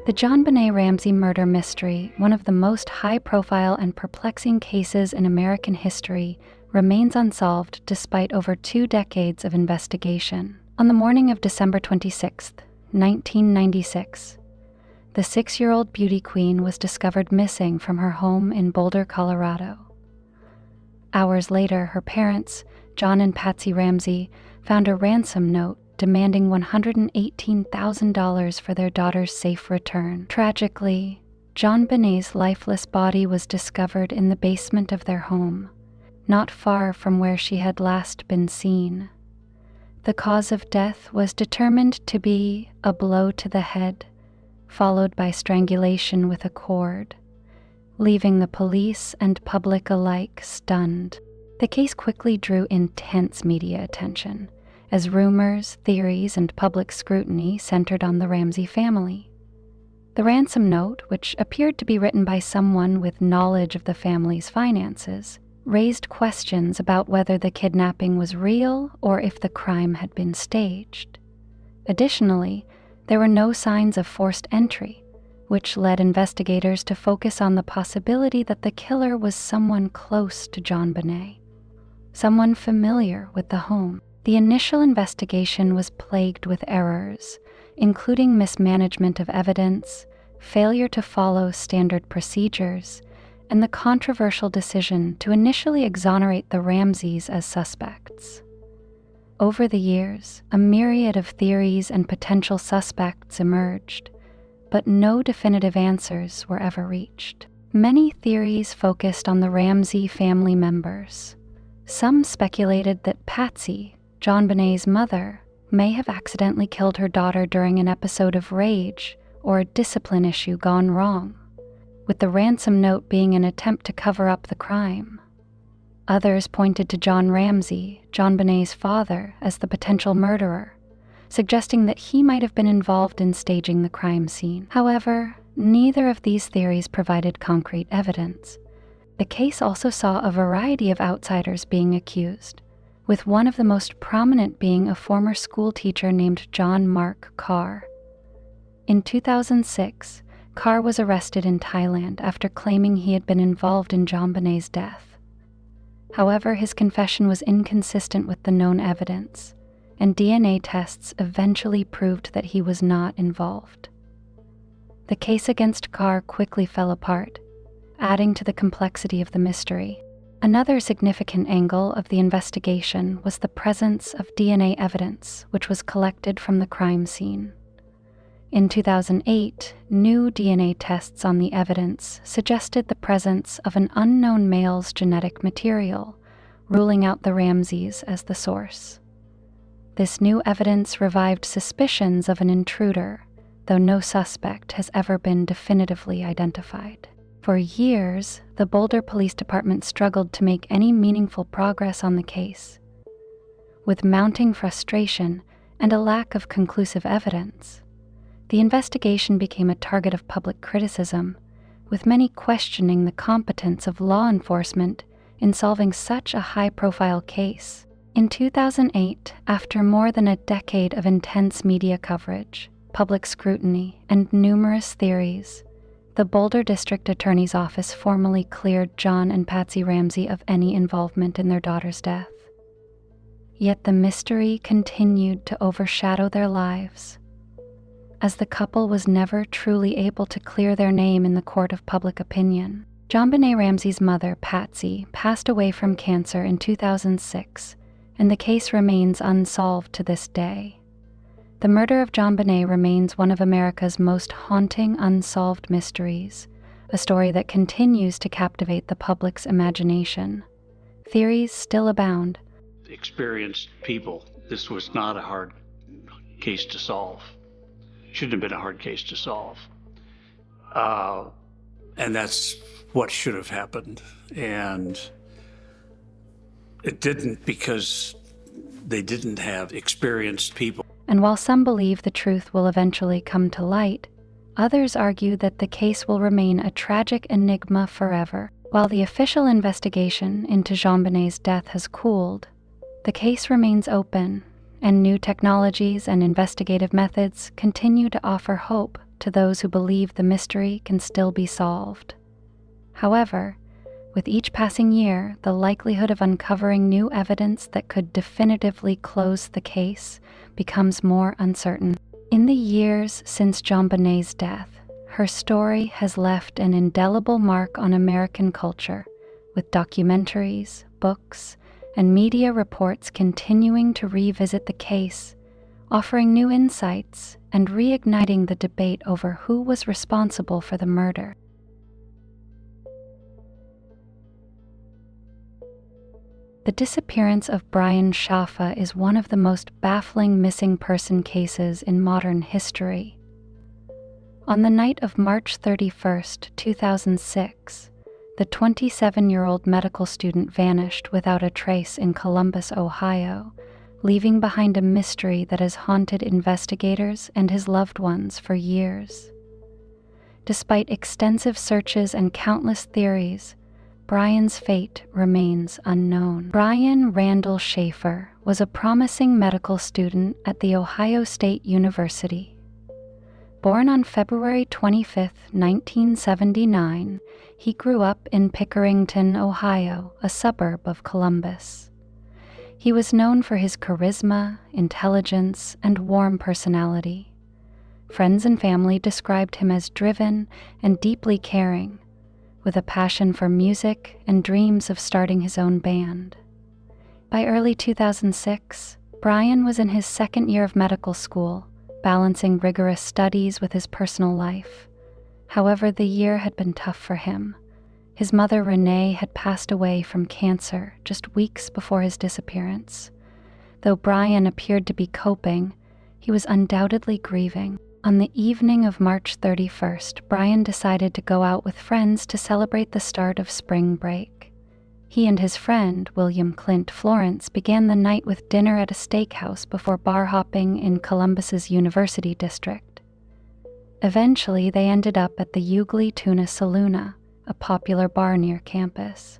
The JonBenet Ramsey murder mystery, one of the most high-profile and perplexing cases in American history, remains unsolved despite over 2 decades of investigation. On the morning of December 26, 1996, the 6-year-old beauty queen was discovered missing from her home in Boulder, Colorado. Hours later, her parents, John and Patsy Ramsey, found a ransom note demanding $118,000 for their daughter's safe return. Tragically, JonBenet's lifeless body was discovered in the basement of their home, not far from where she had last been seen. The cause of death was determined to be a blow to the head, followed by strangulation with a cord, leaving the police and public alike stunned. The case quickly drew intense media attention, as rumors, theories, and public scrutiny centered on the Ramsey family. The ransom note, which appeared to be written by someone with knowledge of the family's finances, raised questions about whether the kidnapping was real or if the crime had been staged. Additionally, there were no signs of forced entry, which led investigators to focus on the possibility that the killer was someone close to JonBenet, someone familiar with the home. The initial investigation was plagued with errors, including mismanagement of evidence, failure to follow standard procedures, and the controversial decision to initially exonerate the Ramseys as suspects. Over the years, a myriad of theories and potential suspects emerged, but no definitive answers were ever reached. Many theories focused on the Ramsey family members. Some speculated that Patsy, JonBenet's mother, may have accidentally killed her daughter during an episode of rage or a discipline issue gone wrong, with the ransom note being an attempt to cover up the crime. Others pointed to John Ramsey, JonBenet's father, as the potential murderer, suggesting that he might have been involved in staging the crime scene. However, neither of these theories provided concrete evidence. The case also saw a variety of outsiders being accused, with one of the most prominent being a former school teacher named John Mark Carr. In 2006, Carr was arrested in Thailand after claiming he had been involved in JonBenet's death. However, his confession was inconsistent with the known evidence, and DNA tests eventually proved that he was not involved. The case against Carr quickly fell apart, adding to the complexity of the mystery. Another significant angle of the investigation was the presence of DNA evidence, which was collected from the crime scene. In 2008, new DNA tests on the evidence suggested the presence of an unknown male's genetic material, ruling out the Ramseys as the source. This new evidence revived suspicions of an intruder, though no suspect has ever been definitively identified. For years, the Boulder Police Department struggled to make any meaningful progress on the case. With mounting frustration and a lack of conclusive evidence, the investigation became a target of public criticism, with many questioning the competence of law enforcement in solving such a high-profile case. In 2008, after more than a decade of intense media coverage, public scrutiny, and numerous theories, the Boulder District Attorney's Office formally cleared John and Patsy Ramsey of any involvement in their daughter's death. Yet the mystery continued to overshadow their lives, as the couple was never truly able to clear their name in the court of public opinion. JonBenet Ramsey's mother, Patsy, passed away from cancer in 2006, and the case remains unsolved to this day. The murder of JonBenet remains one of America's most haunting unsolved mysteries, a story that continues to captivate the public's imagination. Theories still abound. Experienced people, this was not a hard case to solve. Shouldn't have been a hard case to solve. And that's what should have happened. And it didn't, because they didn't have experienced people. And while some believe the truth will eventually come to light, others argue that the case will remain a tragic enigma forever. While the official investigation into JonBenet's death has cooled, the case remains open, and new technologies and investigative methods continue to offer hope to to those who believe the mystery can still be solved. However, with each passing year, the likelihood of uncovering new evidence that could definitively close the case becomes more uncertain. In the years since JonBenét's death, her story has left an indelible mark on American culture, with documentaries, books, and media reports continuing to revisit the case, offering new insights and reigniting the debate over who was responsible for the murder. The disappearance of Brian Shaffa is one of the most baffling missing person cases in modern history. On the night of March 31st, 2006, the 27-year-old medical student vanished without a trace in Columbus, Ohio, leaving behind a mystery that has haunted investigators and his loved ones for years. Despite extensive searches and countless theories, Brian's fate remains unknown. Brian Randall Schaefer was a promising medical student at The Ohio State University. Born on February 25, 1979, he grew up in Pickerington, Ohio, a suburb of Columbus. He was known for his charisma, intelligence, and warm personality. Friends and family described him as driven and deeply caring, with a passion for music and dreams of starting his own band. By early 2006, Brian was in his second year of medical school, balancing rigorous studies with his personal life. However, the year had been tough for him. His mother, Renee, had passed away from cancer just weeks before his disappearance. Though Brian appeared to be coping, he was undoubtedly grieving. On the evening of March 31st, Brian decided to go out with friends to celebrate the start of spring break. He and his friend, William Clint Florence, began the night with dinner at a steakhouse before bar hopping in Columbus's University District. Eventually, they ended up at the Ugly Tuna Saloona, a popular bar near campus.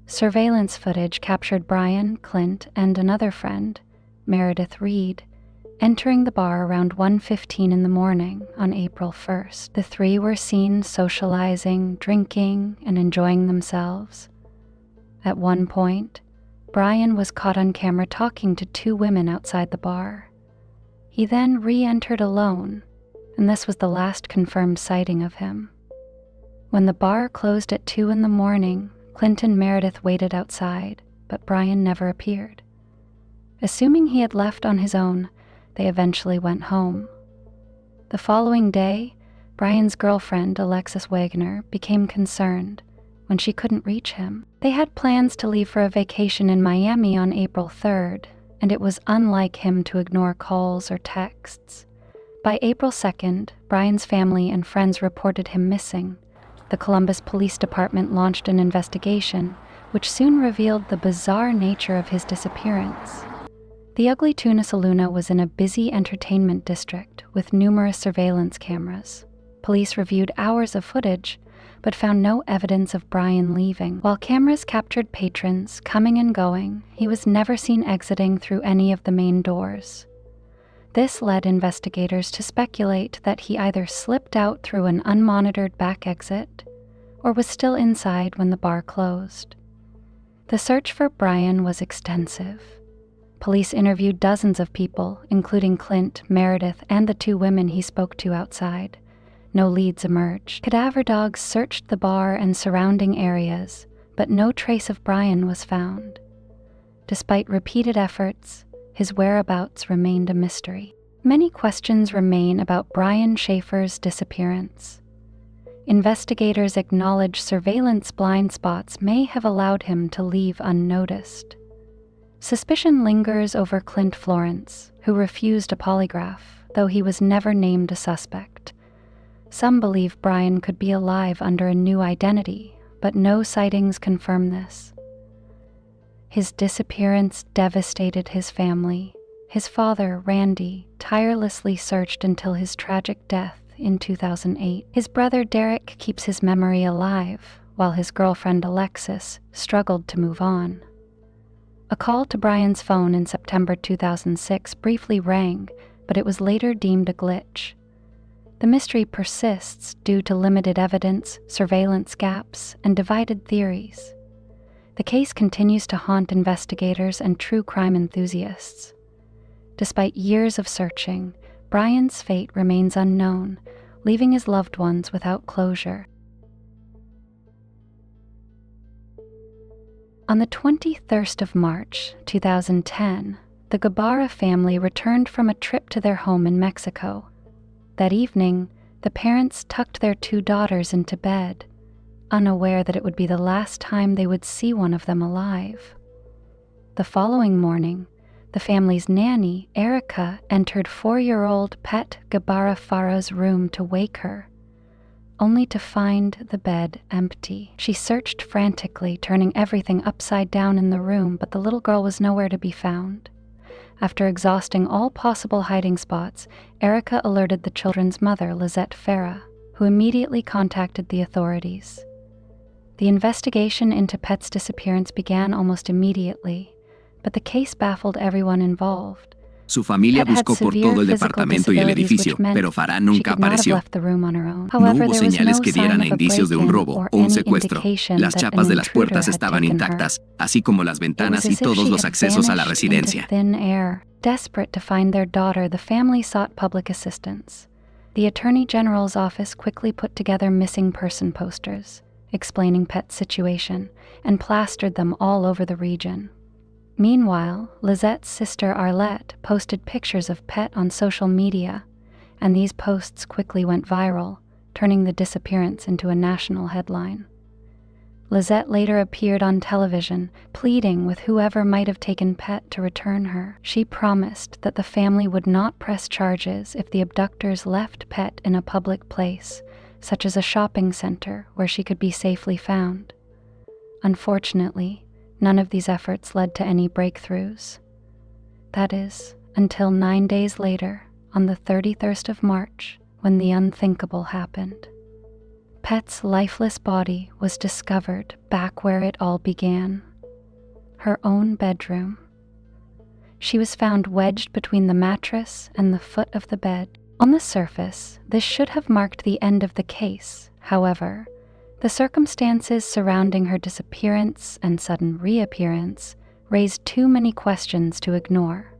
Surveillance footage captured Brian, Clint, and another friend, Meredith Reed, entering the bar around 1:15 in the morning on April 1st. The three were seen socializing, drinking, and enjoying themselves. At one point, Brian was caught on camera talking to two women outside the bar. He then re-entered alone, and this was the last confirmed sighting of him. When the bar closed at 2 in the morning, Clint and Meredith waited outside, but Brian never appeared. Assuming he had left on his own, they eventually went home. The following day, Brian's girlfriend, Alexis Wagner, became concerned when she couldn't reach him. They had plans to leave for a vacation in Miami on April 3rd, and it was unlike him to ignore calls or texts. By April 2nd, Brian's family and friends reported him missing. The Columbus Police Department launched an investigation, which soon revealed the bizarre nature of his disappearance. The Ugly Tuna Saloona was in a busy entertainment district with numerous surveillance cameras. Police reviewed hours of footage, but found no evidence of Brian leaving. While cameras captured patrons coming and going, he was never seen exiting through any of the main doors. This led investigators to speculate that he either slipped out through an unmonitored back exit or was still inside when the bar closed. The search for Brian was extensive. Police interviewed dozens of people, including Clint, Meredith, and the two women he spoke to outside. No leads emerged. Cadaver dogs searched the bar and surrounding areas, but no trace of Brian was found. Despite repeated efforts, his whereabouts remained a mystery. Many questions remain about Brian Schaefer's disappearance. Investigators acknowledge surveillance blind spots may have allowed him to leave unnoticed. Suspicion lingers over Clint Florence, who refused a polygraph, though he was never named a suspect. Some believe Brian could be alive under a new identity, but no sightings confirm this. His disappearance devastated his family. His father, Randy, tirelessly searched until his tragic death in 2008. His brother Derek keeps his memory alive, while his girlfriend Alexis struggled to move on. A call to Brian's phone in September 2006 briefly rang, but it was later deemed a glitch. The mystery persists due to limited evidence, surveillance gaps, and divided theories. The case continues to haunt investigators and true crime enthusiasts. Despite years of searching, Brian's fate remains unknown, leaving his loved ones without closure. On the 23rd of March, 2010, the Guevara family returned from a trip to their home in Mexico. That evening, the parents tucked their 2 daughters into bed, unaware that it would be the last time they would see one of them alive. The following morning, the family's nanny, Erica, entered 4-year-old Pet Guevara Farah's room to wake her, only to find the bed empty. She searched frantically, turning everything upside down in the room, but the little girl was nowhere to be found. After exhausting all possible hiding spots, Erica alerted the children's mother, Lizette Farah, who immediately contacted the authorities. The investigation into Pet's disappearance began almost immediately, but the case baffled everyone involved. Su familia Pet had buscó por severe todo el physical departamento y el disabilities, edificio, which meant pero Farah she nunca could not have apareció. left the room on her own. No However, hubo there was señales no que sign dieran of a indicios de un break-in robo or o un any secuestro. indication Las that chapas de an las intruder puertas had estaban taken her. intactas, así como las It was ventanas y as if todos she los had accesos a la vanished into residencia. thin air. Desperate to find their daughter, the family sought public assistance. The Attorney General's office quickly put together missing person posters, explaining Pet's situation, and plastered them all over the region. Meanwhile, Lizette's sister Arlette posted pictures of Pet on social media, and these posts quickly went viral, turning the disappearance into a national headline. Lizette later appeared on television, pleading with whoever might have taken Pet to return her. She promised that the family would not press charges if the abductors left Pet in a public place, such as a shopping center where she could be safely found. Unfortunately, none of these efforts led to any breakthroughs. That is, until 9 days later, on the 31st of March, when the unthinkable happened. Pet's lifeless body was discovered back where it all began, her own bedroom. She was found wedged between the mattress and the foot of the bed. On the surface, this should have marked the end of the case. However, the circumstances surrounding her disappearance and sudden reappearance raised too many questions to ignore.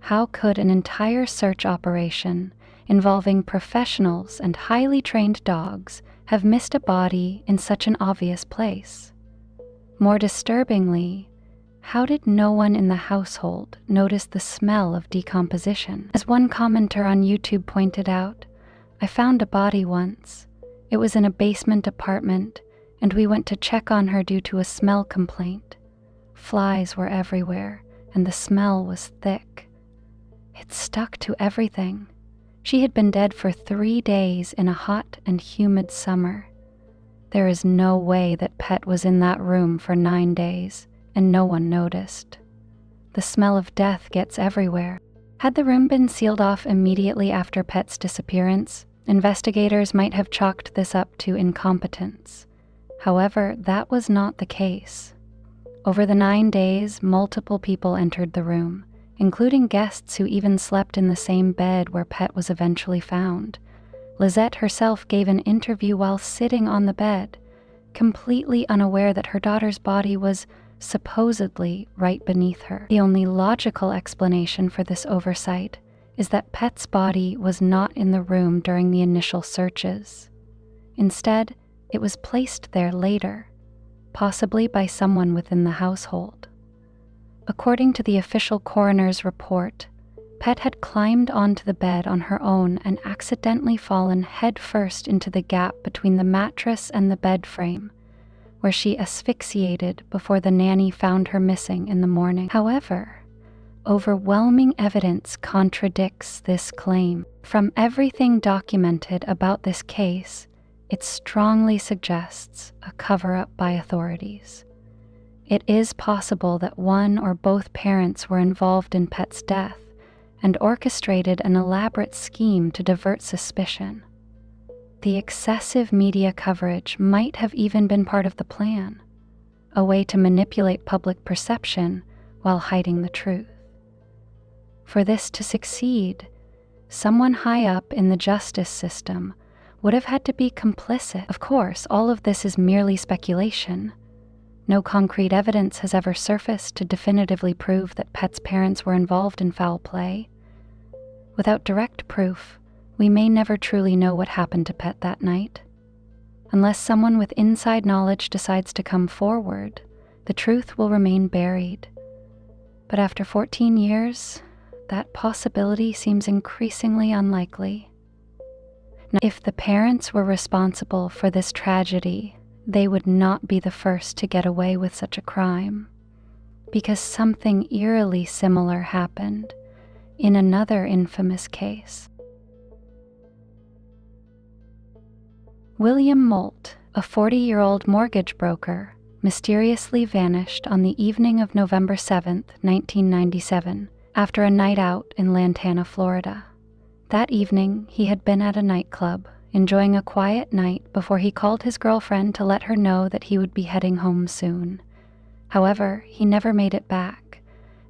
How could an entire search operation involving professionals and highly trained dogs have missed a body in such an obvious place? More disturbingly, how did no one in the household notice the smell of decomposition? As one commenter on YouTube pointed out, "I found a body once. It was in a basement apartment, and we went to check on her due to a smell complaint. Flies were everywhere, and the smell was thick. It stuck to everything. She had been dead for 3 days in a hot and humid summer. There is no way that Pet was in that room for 9 days, and no one noticed. The smell of death gets everywhere." Had the room been sealed off immediately after Pet's disappearance, investigators might have chalked this up to incompetence. However, that was not the case. Over the 9 days, multiple people entered the room, including guests who even slept in the same bed where Pet was eventually found. Lizette herself gave an interview while sitting on the bed, completely unaware that her daughter's body was supposedly right beneath her. The only logical explanation for this oversight is that Pet's body was not in the room during the initial searches. Instead, it was placed there later, possibly by someone within the household. According to the official coroner's report, Pet had climbed onto the bed on her own and accidentally fallen headfirst into the gap between the mattress and the bed frame, where she asphyxiated before the nanny found her missing in the morning. However, overwhelming evidence contradicts this claim. From everything documented about this case, it strongly suggests a cover-up by authorities. It is possible that one or both parents were involved in Pet's death and orchestrated an elaborate scheme to divert suspicion. The excessive media coverage might have even been part of the plan, a way to manipulate public perception while hiding the truth. For this to succeed, Someone high up in the justice system would have had to be complicit. Of course, all of this is merely speculation. No concrete evidence has ever surfaced to definitively prove that Pet's parents were involved in foul play. Without direct proof, we may never truly know what happened to Pet that night. Unless someone with inside knowledge decides to come forward, the truth will remain buried. But after 14 years, that possibility seems increasingly unlikely. Now, if the parents were responsible for this tragedy, they would not be the first to get away with such a crime, because something eerily similar happened in another infamous case. William Moult, a 40-year-old mortgage broker, mysteriously vanished on the evening of November 7, 1997, after a night out in Lantana, Florida. That evening, he had been at a nightclub, enjoying a quiet night before he called his girlfriend to let her know that he would be heading home soon. However, he never made it back,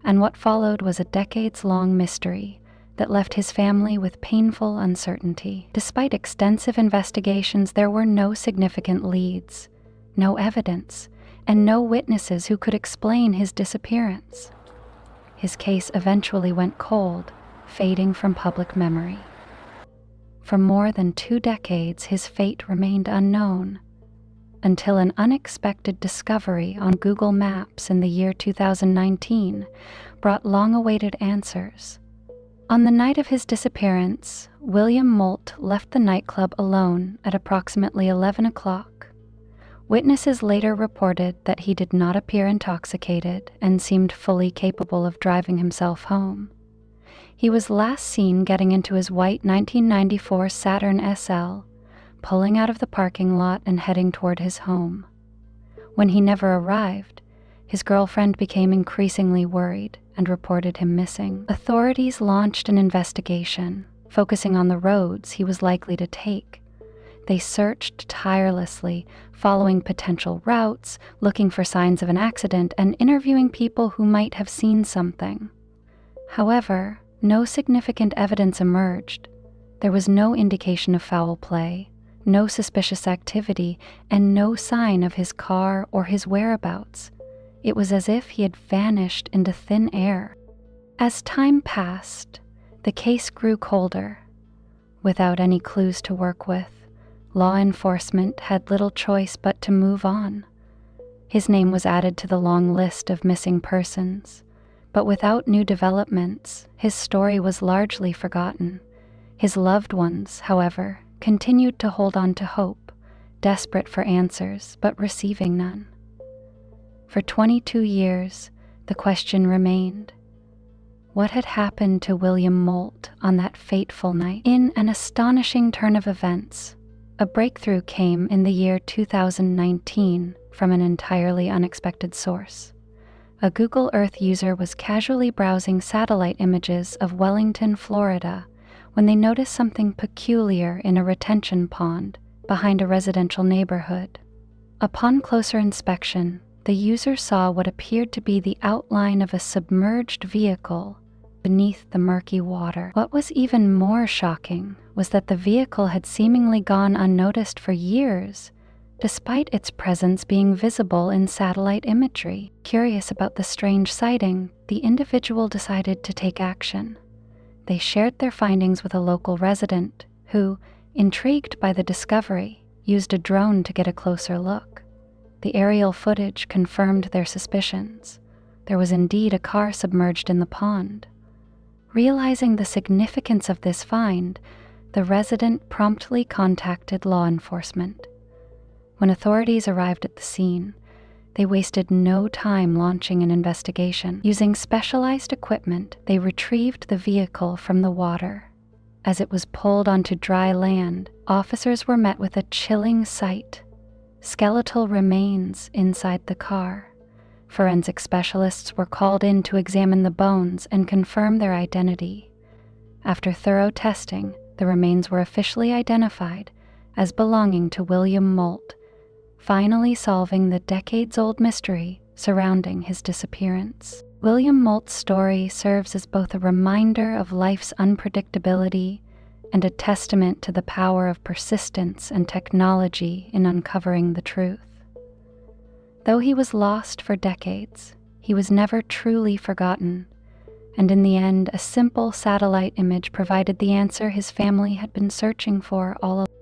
and what followed was a decades-long mystery that left his family with painful uncertainty. Despite extensive investigations, there were no significant leads, no evidence, and no witnesses who could explain his disappearance. His case eventually went cold, fading from public memory. For more than 2 decades, his fate remained unknown, until an unexpected discovery on Google Maps in the year 2019 brought long-awaited answers. On the night of his disappearance, William Moult left the nightclub alone at approximately 11 o'clock. Witnesses later reported that he did not appear intoxicated and seemed fully capable of driving himself home. He was last seen getting into his white 1994 Saturn SL, pulling out of the parking lot and heading toward his home. When he never arrived, his girlfriend became increasingly worried and reported him missing. Authorities launched an investigation, focusing on the roads he was likely to take. They searched tirelessly, following potential routes, looking for signs of an accident, and interviewing people who might have seen something. However, no significant evidence emerged. There was no indication of foul play, no suspicious activity, and no sign of his car or his whereabouts. It was as if he had vanished into thin air. As time passed, the case grew colder. Without any clues to work with, law enforcement had little choice but to move on. His name was added to the long list of missing persons, but without new developments, his story was largely forgotten. His loved ones, however, continued to hold on to hope, desperate for answers but receiving none. For 22 years, the question remained: what had happened to William Moult on that fateful night? In an astonishing turn of events, a breakthrough came in the year 2019 from an entirely unexpected source. A Google Earth user was casually browsing satellite images of Wellington, Florida, when they noticed something peculiar in a retention pond behind a residential neighborhood. Upon closer inspection, the user saw what appeared to be the outline of a submerged vehicle beneath the murky water. What was even more shocking was that the vehicle had seemingly gone unnoticed for years, despite its presence being visible in satellite imagery. Curious about the strange sighting, the individual decided to take action. They shared their findings with a local resident who, intrigued by the discovery, used a drone to get a closer look. The aerial footage confirmed their suspicions. There was indeed a car submerged in the pond. Realizing the significance of this find, the resident promptly contacted law enforcement. When authorities arrived at the scene, they wasted no time launching an investigation. Using specialized equipment, they retrieved the vehicle from the water. As it was pulled onto dry land, officers were met with a chilling sight: skeletal remains inside the car. Forensic specialists were called in to examine the bones and confirm their identity. After thorough testing, the remains were officially identified as belonging to William Moult, finally solving the decades-old mystery surrounding his disappearance. William Molt's story serves as both a reminder of life's unpredictability and a testament to the power of persistence and technology in uncovering the truth. Though he was lost for decades, he was never truly forgotten, and in the end, a simple satellite image provided the answer his family had been searching for all along.